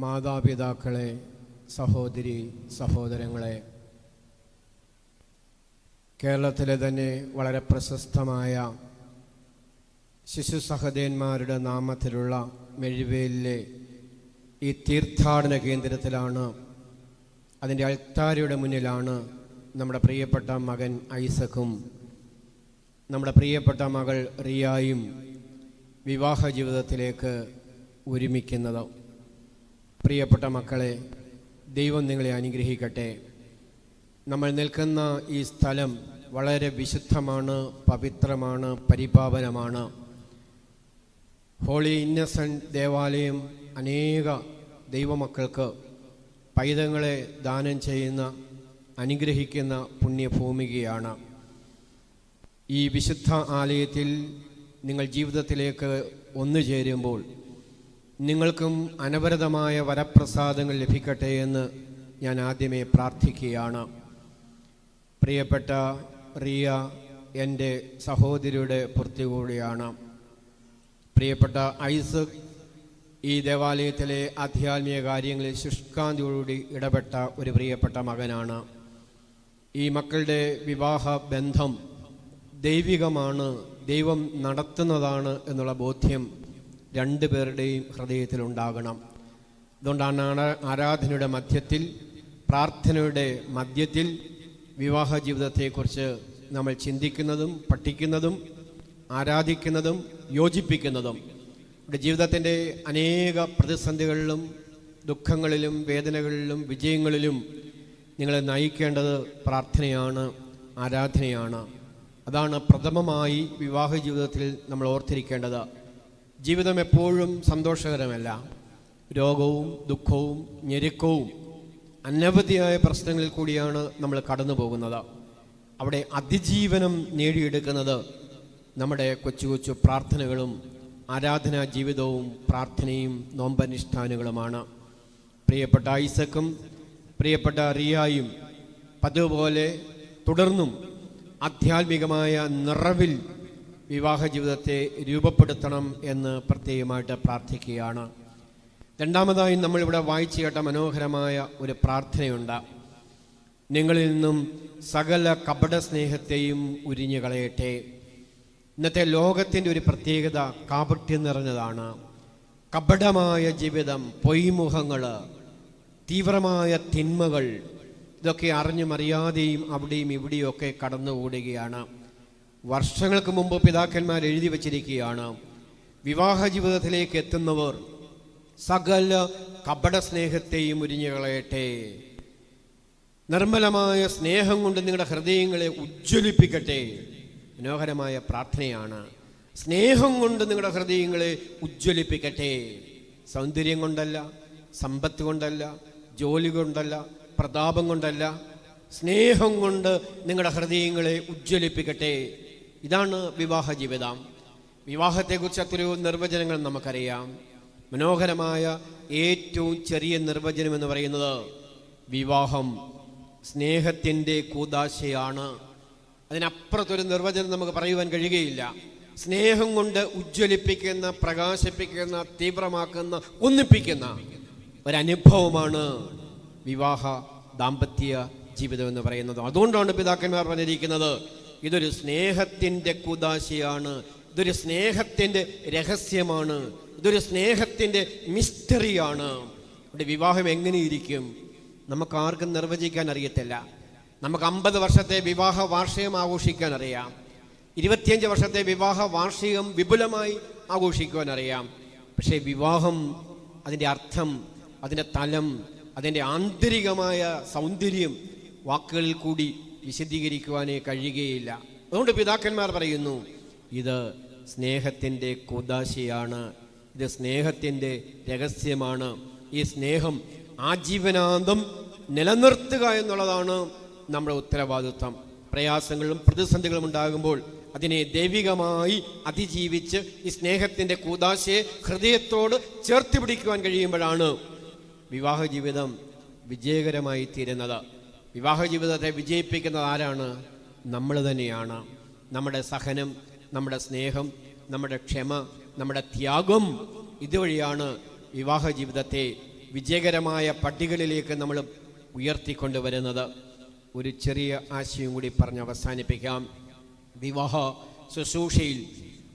മാതാപിതാക്കളെ, സഹോദരി സഹോദരങ്ങളെ, കേരളത്തിലെ തന്നെ വളരെ പ്രശസ്തമായ ശിശു സഹോദരന്മാരുടെ നാമത്തിലുള്ള മെഴുവേലിലെ ഈ തീർത്ഥാടന കേന്ദ്രത്തിലാണ്, അതിൻ്റെ അൾത്താരയുടെ മുന്നിലാണ് നമ്മുടെ പ്രിയപ്പെട്ട മകൻ ഐസക്കും നമ്മുടെ പ്രിയപ്പെട്ട മകൾ റിയായും വിവാഹ ജീവിതത്തിലേക്ക് ഒരുമിക്കുന്നത്. പ്രിയപ്പെട്ട മക്കളെ, ദൈവം നിങ്ങളെ അനുഗ്രഹിക്കട്ടെ. നമ്മൾ നിൽക്കുന്ന ഈ സ്ഥലം വളരെ വിശുദ്ധമാണ്, പവിത്രമാണ്, പരിപാവനമാണ്. ഹോളി ഇന്നസെൻ്റ് ദേവാലയം അനേക ദൈവമക്കൾക്ക് പൈതങ്ങളെ ദാനം ചെയ്യുന്ന, അനുഗ്രഹിക്കുന്ന പുണ്യഭൂമികയാണ്. ഈ വിശുദ്ധ ആലയത്തിൽ നിങ്ങൾ ജീവിതത്തിലേക്ക് ഒന്നുചേരുമ്പോൾ നിങ്ങൾക്കും അനവരതമായ വരപ്രസാദങ്ങൾ ലഭിക്കട്ടെ എന്ന് ഞാൻ ആദ്യമേ പ്രാർത്ഥിക്കുകയാണ്. പ്രിയപ്പെട്ട റിയ എൻ്റെ സഹോദരിയുടെ പുറത്തു കൂടിയാണ്. പ്രിയപ്പെട്ട ഐസക് ഈ ദേവാലയത്തിലെ ആധ്യാത്മിക കാര്യങ്ങളിൽ ശുഷ്കാന്തിയോടുകൂടി ഇടപെട്ട ഒരു പ്രിയപ്പെട്ട മകനാണ്. ഈ മക്കളുടെ വിവാഹ ബന്ധം ദൈവികമാണ്, ദൈവം നടത്തുന്നതാണ് എന്നുള്ള ബോധ്യം രണ്ടുപേരുടെയും ഹൃദയത്തിലുണ്ടാകണം. അതുകൊണ്ടാണ് ആരാധനയുടെ മധ്യത്തിൽ, പ്രാർത്ഥനയുടെ മധ്യത്തിൽ വിവാഹ ജീവിതത്തെക്കുറിച്ച് നമ്മൾ ചിന്തിക്കുന്നതും പഠിക്കുന്നതും ആരാധിക്കുന്നതും യോജിപ്പിക്കുന്നതും. ജീവിതത്തിൻ്റെ അനേക പ്രതിസന്ധികളിലും ദുഃഖങ്ങളിലും വേദനകളിലും വിജയങ്ങളിലും നിങ്ങളെ നയിക്കേണ്ടത് പ്രാർത്ഥനയാണ്, ആരാധനയാണ്. അതാണ് പ്രഥമമായി വിവാഹ ജീവിതത്തിൽ നമ്മൾ ഓർത്തിരിക്കേണ്ടത്. ജീവിതം എപ്പോഴും സന്തോഷകരമല്ല. രോഗവും ദുഃഖവും ഞെരുക്കവും അനവധിയായ പ്രശ്നങ്ങളിൽ കൂടിയാണ് നമ്മൾ കടന്നു പോകുന്നത്. അവിടെ അതിജീവനം നേടിയെടുക്കുന്നത് നമ്മുടെ കൊച്ചു കൊച്ചു പ്രാർത്ഥനകളും ആരാധനാ ജീവിതവും പ്രാർത്ഥനയും നോമ്പനുഷ്ഠാനങ്ങളുമാണ്. പ്രിയപ്പെട്ട ഐസക്കും പ്രിയപ്പെട്ട റിയായും പതുപോലെ തുടർന്നും ആധ്യാത്മികമായ നിറവിൽ വിവാഹ ജീവിതത്തെ രൂപപ്പെടുത്തണം എന്ന് പ്രത്യേകമായിട്ട് പ്രാർത്ഥിക്കുകയാണ്. രണ്ടാമതായി നമ്മളിവിടെ വായിച്ചു കേട്ട മനോഹരമായ ഒരു പ്രാർത്ഥനയുണ്ട്. നിങ്ങളിൽ നിന്നും സകല കപട സ്നേഹത്തെയും ഉരിഞ്ഞു കളയട്ടെ. ഇന്നത്തെ ലോകത്തിൻ്റെ ഒരു പ്രത്യേകത കാപട്യം നിറഞ്ഞതാണ്. കപടമായ ജീവിതം, പൊയ്മുഖങ്ങൾ, തീവ്രമായ തിന്മകൾ, ഇതൊക്കെ അറിഞ്ഞും അറിയാതെയും അവിടെയും ഇവിടെയൊക്കെ കടന്നുകൂടുകയാണ്. വർഷങ്ങൾക്ക് മുമ്പ് പിതാക്കന്മാർ എഴുതി വച്ചിരിക്കുകയാണ്, വിവാഹ ജീവിതത്തിലേക്ക് എത്തുന്നവർ സകല കപട സ്നേഹത്തെയും ഉരിഞ്ഞു കളയട്ടെ. നിർമ്മലമായ സ്നേഹം കൊണ്ട് നിങ്ങളുടെ ഹൃദയങ്ങളെ ഉജ്ജ്വലിപ്പിക്കട്ടെ. മനോഹരമായ പ്രാർത്ഥനയാണ്. സ്നേഹം കൊണ്ട് നിങ്ങളുടെ ഹൃദയങ്ങളെ ഉജ്ജ്വലിപ്പിക്കട്ടെ. സൗന്ദര്യം കൊണ്ടല്ല, സമ്പത്ത് കൊണ്ടല്ല, ജോലി കൊണ്ടല്ല, പ്രതാപം കൊണ്ടല്ല, സ്നേഹം കൊണ്ട് നിങ്ങളുടെ ഹൃദയങ്ങളെ ഉജ്ജ്വലിപ്പിക്കട്ടെ. ഇതാണ് വിവാഹ ജീവിതം. വിവാഹത്തെക്കുറിച്ച് അത്രയോ നിർവചനങ്ങൾ നമുക്കറിയാം. മനോഹരമായ ഏറ്റവും ചെറിയ നിർവചനം എന്ന് പറയുന്നത് വിവാഹം സ്നേഹത്തിൻ്റെ കൂദാശയാണ്. അതിനപ്പുറത്തൊരു നിർവചനം നമുക്ക് പറയുവാൻ കഴിയുകയില്ല. സ്നേഹം കൊണ്ട് ഉജ്ജ്വലിപ്പിക്കുന്ന, പ്രകാശിപ്പിക്കുന്ന, തീവ്രമാക്കുന്ന, ഒന്നിപ്പിക്കുന്ന ഒരനുഭവമാണ് വിവാഹ ദാമ്പത്യ ജീവിതം എന്ന് പറയുന്നത്. അതുകൊണ്ടാണ് പിതാക്കന്മാർ പറഞ്ഞിരിക്കുന്നത്, ഇതൊരു സ്നേഹത്തിൻ്റെ കൂദാശയാണ്, ഇതൊരു സ്നേഹത്തിൻ്റെ രഹസ്യമാണ്, ഇതൊരു സ്നേഹത്തിൻ്റെ മിസ്റ്ററിയാണ്. ഇവിടെ വിവാഹം എങ്ങനെയിരിക്കും നമുക്കാർക്കും നിർവചിക്കാൻ അറിയത്തില്ല. നമുക്ക് 50 വർഷത്തെ വിവാഹ വാർഷികം ആഘോഷിക്കാൻ അറിയാം, 25 വർഷത്തെ വിവാഹ വാർഷികം വിപുലമായി ആഘോഷിക്കുവാൻ അറിയാം. പക്ഷേ വിവാഹം, അതിൻ്റെ അർത്ഥം, അതിൻ്റെ തലം, അതിൻ്റെ ആന്തരികമായ സൗന്ദര്യം വാക്കുകളിൽ കൂടി വിശദീകരിക്കുവാനേ കഴിയുകയില്ല. അതുകൊണ്ട് പിതാക്കന്മാർ പറയുന്നു, ഇത് സ്നേഹത്തിൻ്റെ കൂദാശയാണ്, ഇത് സ്നേഹത്തിൻ്റെ രഹസ്യമാണ്. ഈ സ്നേഹം ആജീവനാന്തം നിലനിർത്തുക എന്നുള്ളതാണ് നമ്മുടെ ഉത്തരവാദിത്വം. പ്രയാസങ്ങളും പ്രതിസന്ധികളും ഉണ്ടാകുമ്പോൾ അതിനെ ദൈവികമായി അതിജീവിച്ച് ഈ സ്നേഹത്തിൻ്റെ കൂദാശയെ ഹൃദയത്തോട് ചേർത്ത് പിടിക്കുവാൻ കഴിയുമ്പോഴാണ് വിവാഹ ജീവിതം വിജയകരമായി തീരുന്നത്. വിവാഹ ജീവിതത്തെ വിജയിപ്പിക്കുന്നത് ആരാണ്? നമ്മൾ തന്നെയാണ്. നമ്മുടെ സഹനം, നമ്മുടെ സ്നേഹം, നമ്മുടെ ക്ഷമ, നമ്മുടെ ത്യാഗം, ഇതുവഴിയാണ് വിവാഹ ജീവിതത്തെ വിജയകരമായ പടികളിലേക്ക് നമ്മൾ ഉയർത്തിക്കൊണ്ടുവരുന്നത്. ഒരു ചെറിയ ആശയം കൂടി പറഞ്ഞ് അവസാനിപ്പിക്കാം. വിവാഹ ശുശ്രൂഷയിൽ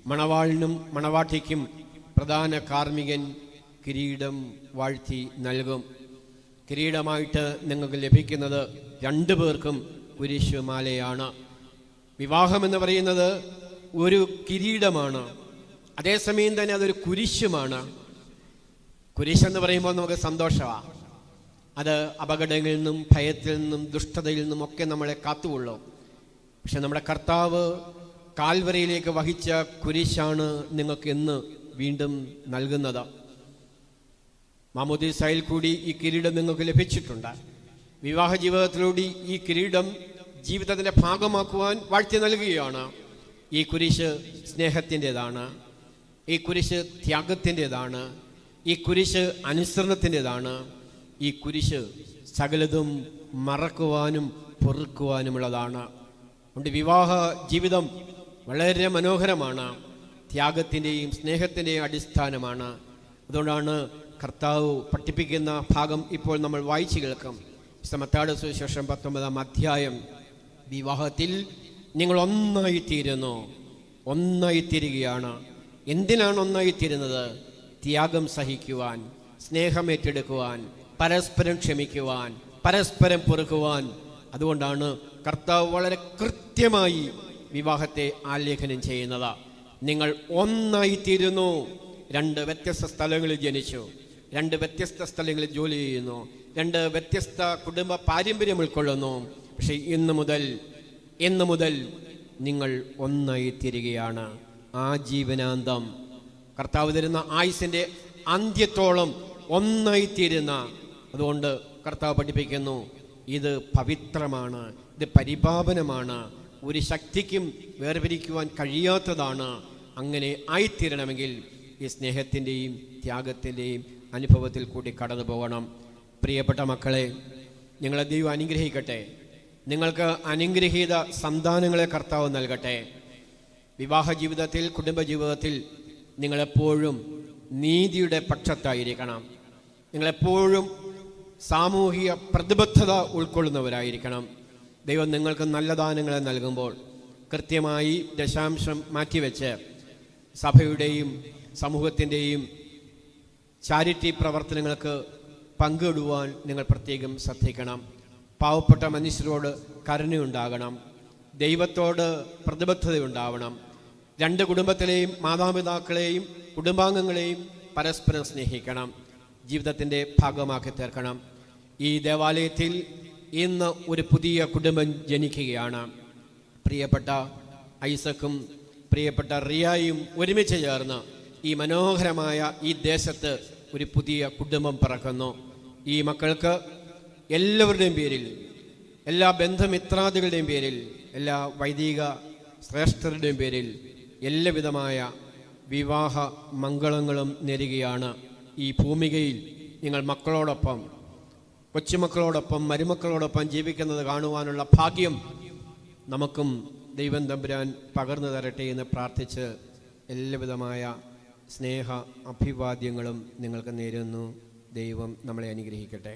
മണവാളിനും മണവാട്ടിക്കും പ്രധാന കാർമ്മികൻ കിരീടം വാഴ്ത്തി നൽകും. കിരീടമായിട്ട് നിങ്ങൾക്ക് ലഭിക്കുന്നത് രണ്ടു പേർക്കും കുരിശുമാലയാണ്. വിവാഹമെന്ന് പറയുന്നത് ഒരു കിരീടമാണ്, അതേസമയം തന്നെ അതൊരു കുരിശുമാണ്. കുരിശെന്ന് പറയുമ്പോൾ നമുക്ക് സന്തോഷമാണ്. അത് അപകടങ്ങളിൽ നിന്നും ഭയത്തിൽ നിന്നും ദുഷ്ടതയിൽ നിന്നും ഒക്കെ നമ്മളെ കാത്തുകൊള്ളും. പക്ഷെ നമ്മുടെ കർത്താവ് കാൽവരിയിലേക്ക് വഹിച്ച കുരിശാണ് നിങ്ങൾക്ക് എന്ന് വീണ്ടും നൽകുന്നത്. മാമോദീസയിൽ കൂടി ഈ കിരീടം നിങ്ങൾക്ക് ലഭിച്ചിട്ടുണ്ട്. വിവാഹ ജീവിതത്തിലൂടെ ഈ കിരീടം ജീവിതത്തിൻ്റെ ഭാഗമാക്കുവാൻ വാഴ്ത്തി നൽകുകയാണ്. ഈ കുരിശ് സ്നേഹത്തിൻ്റെതാണ്, ഈ കുരിശ് ത്യാഗത്തിൻ്റെതാണ്, ഈ കുരിശ് അനുസരണത്തിൻ്റെതാണ്, ഈ കുരിശ് സകലതും മറക്കുവാനും പൊറുക്കുവാനുമുള്ളതാണ്. അതുകൊണ്ട് വിവാഹ ജീവിതം വളരെ മനോഹരമാണ്, ത്യാഗത്തിൻ്റെയും സ്നേഹത്തിൻ്റെയും അടിസ്ഥാനമാണ്. അതുകൊണ്ടാണ് കർത്താവ് പഠിപ്പിക്കുന്ന ഭാഗം ഇപ്പോൾ നമ്മൾ വായിച്ചു കേൾക്കും. മത്തായിയുടെ സുവിശേഷം 19-ാം അധ്യായം. വിവാഹത്തിൽ നിങ്ങൾ ഒന്നായിത്തീരുന്നു, ഒന്നായിത്തീരുകയാണ്. എന്തിനാണ് ഒന്നായിത്തീരുന്നത്? ത്യാഗം സഹിക്കുവാൻ, സ്നേഹം ഏറ്റെടുക്കുവാൻ, പരസ്പരം ക്ഷമിക്കുവാൻ, പരസ്പരം പൊറുക്കുവാൻ. അതുകൊണ്ടാണ് കർത്താവ് വളരെ കൃത്യമായി വിവാഹത്തെ ആലേഖനം ചെയ്യുന്നത്. നിങ്ങൾ ഒന്നായിത്തീരുന്നു. രണ്ട് വ്യത്യസ്ത സ്ഥലങ്ങളിൽ ജനിച്ചു, രണ്ട് വ്യത്യസ്ത സ്ഥലങ്ങളിൽ ജോലി ചെയ്യുന്നു, രണ്ട് വ്യത്യസ്ത കുടുംബ പാരമ്പര്യം ഉൾക്കൊള്ളുന്നു. പക്ഷെ ഇന്ന് മുതൽ നിങ്ങൾ ഒന്നായിത്തീരുകയാണ്. ആജീവനാന്തം കർത്താവ് തരുന്ന ആയുസിൻ്റെ അന്ത്യത്തോളം ഒന്നായിത്തീരുന്ന. അതുകൊണ്ട് കർത്താവ് പഠിപ്പിക്കുന്നു, ഇത് പവിത്രമാണ്, ഇത് പരിപാവനമാണ്, ഒരു ശക്തിക്കും വേർപിരിക്കുവാൻ കഴിയാത്തതാണ്. അങ്ങനെ ആയിത്തീരണമെങ്കിൽ ഈ സ്നേഹത്തിൻ്റെയും ത്യാഗത്തിൻ്റെയും അനുഭവത്തിൽ കൂടി കടന്നു പോകണം. പ്രിയപ്പെട്ട മക്കളെ, നിങ്ങളെ ദൈവം അനുഗ്രഹിക്കട്ടെ. നിങ്ങൾക്ക് അനുഗ്രഹീത സന്താനങ്ങളെ കർത്താവ് നൽകട്ടെ. വിവാഹ ജീവിതത്തിൽ, കുടുംബജീവിതത്തിൽ നിങ്ങളെപ്പോഴും നീതിയുടെ പക്ഷത്തായിരിക്കണം. നിങ്ങളെപ്പോഴും സാമൂഹിക പ്രതിബദ്ധത ഉൾക്കൊള്ളുന്നവരായിരിക്കണം. ദൈവം നിങ്ങൾക്ക് നല്ല ദാനങ്ങളെ നൽകുമ്പോൾ കൃത്യമായി ദശാംശം മാറ്റിവെച്ച് സഭയുടെയും സമൂഹത്തിൻ്റെയും ചാരിറ്റി പ്രവർത്തനങ്ങൾക്ക് പങ്കിടുവാൻ നിങ്ങൾ പ്രത്യേകം ശ്രദ്ധിക്കണം. പാവപ്പെട്ട മനുഷ്യരോട് കരുണയുണ്ടാകണം, ദൈവത്തോട് പ്രതിബദ്ധതയുണ്ടാവണം. രണ്ട് കുടുംബത്തിലെയും മാതാപിതാക്കളെയും കുടുംബാംഗങ്ങളെയും പരസ്പരം സ്നേഹിക്കണം, ജീവിതത്തിൻ്റെ ഭാഗമാക്കി തീർക്കണം. ഈ ദേവാലയത്തിൽ ഇന്ന് ഒരു പുതിയ കുടുംബം ജനിക്കുകയാണ്. പ്രിയപ്പെട്ട ഐസക്കും പ്രിയപ്പെട്ട റിയായും ഒരുമിച്ച് ചേർന്ന് ഈ മനോഹരമായ ഈ ദേശത്ത് ഒരു പുതിയ കുടുംബം പിറക്കുന്നു. ഈ മക്കൾക്ക് എല്ലാവരുടെയും പേരിൽ, എല്ലാ ബന്ധുമിത്രാദികളുടെയും പേരിൽ, എല്ലാ വൈദിക ശ്രേഷ്ഠരുടെയും പേരിൽ എല്ലാവിധമായ വിവാഹ മംഗളങ്ങളും നേരുകയാണ്. ഈ ഭൂമികയിൽ നിങ്ങൾ മക്കളോടൊപ്പം, കൊച്ചുമക്കളോടൊപ്പം, മരുമക്കളോടൊപ്പം ജീവിക്കുന്നത് കാണുവാനുള്ള ഭാഗ്യം നമുക്കും ദൈവം തമ്പുരാൻ പകർന്നു തരട്ടെ എന്ന് പ്രാർത്ഥിച്ച് എല്ലാവിധമായ സ്നേഹ അഭിവാദ്യങ്ങളും നിങ്ങൾക്ക് നേരുന്നു. ദൈവം നമ്മളെ അനുഗ്രഹിക്കട്ടെ.